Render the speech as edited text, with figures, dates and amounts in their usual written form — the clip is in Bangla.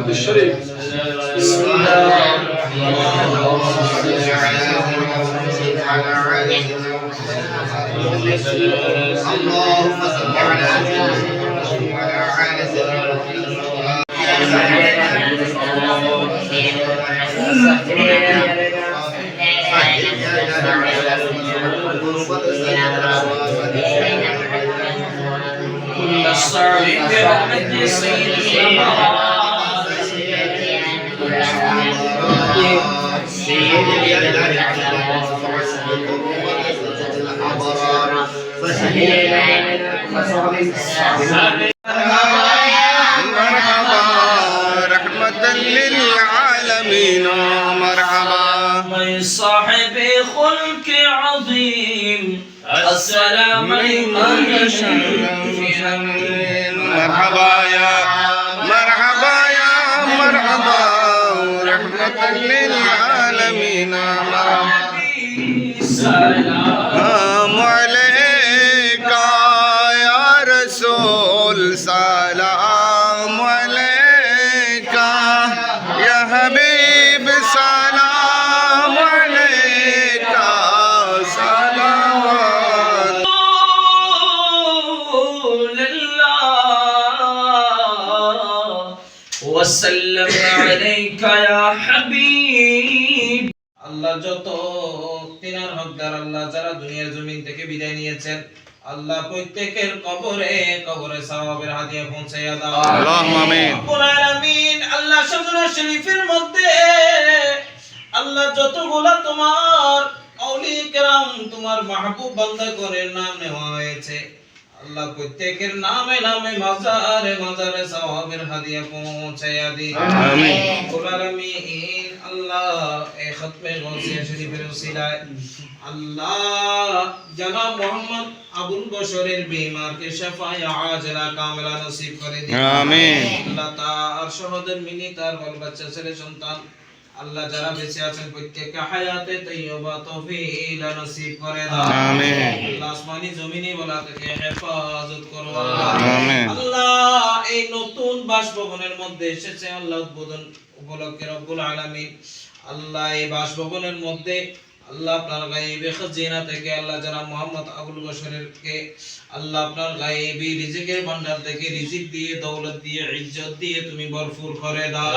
الشريف بسم الله اللهم صل على سيدنا وعلى آل كل الصعب برحمة سيدنا مرحبا رحمة للعالمين مرحبا من صاحب خلق عظيم السلام عليكم مرحبا يا مرحبا يا مرحبا رحمة للعالمين مرحبا سلام عليك يا رسول سلام عليك يا حبيب سلام عليك صلوات لله وسلم عليك يا حبيب আল্লাহ যত তিনার হকদার আল্লাহ যারা দুনিয়ার জমিন থেকে বিদায় নিয়েছেন আল্লাহ প্রত্যেকের কবরে কবরে সওয়াবের হাদিয়া পৌঁছায়া দাও আল্লাহুম্মা আমিন রব্বুল আলামিন আল্লাহ শাজনা শরীফের মধ্যে আল্লাহ যতগুলা তোমার আউলিয়া কেরাম তোমার মাহবুব বান্দাগণের নাম নেওয়া হয়েছে আল্লাহ প্রত্যেকের নামে নামে মাজারে মাজারে সওয়াবের হাদিয়া পৌঁছায়া দিন আমিন রব্বুল আলামিন আল্লাহ এই খতমে গাউসিয়া শরীফের ওসিলায় আল্লাহ জনাব মোহাম্মদ আবুল বশরের বিমারকে শাফায়ে আজলা কামিলা নসিব করে দিন আমিন আল্লাহ তার সহোদর মিনি তার বাল বাচ্চা ছেলে সন্তান আল্লাহ যারা বেঁচে আছেন প্রত্যেককে হায়াতে তাইয়্যিবা তৌফিক নসিব করে দাও আমিন আল্লাহ আসমানি জমিনি বলা থেকে হেফাজত করো আমিন আল্লাহ এই নতুন বাসভবনের মধ্যে এসেছে আল্লাহ উদ্বোধন উপলক্ষে রব্বুল আলামিন আল্লাহ এই বাসভবনের মধ্যে আল্লাহ আপনার গায়েবী খাজিনা থেকে আল্লাহ যারা মোহাম্মদ আবুল বশরেরকে আল্লাহ আপনার গায়েবী রিজিকের ভান্ডার থেকে রিজিক দিয়ে দৌলত দিয়ে ইজ্জত দিয়ে তুমি ভরপুর করে দাও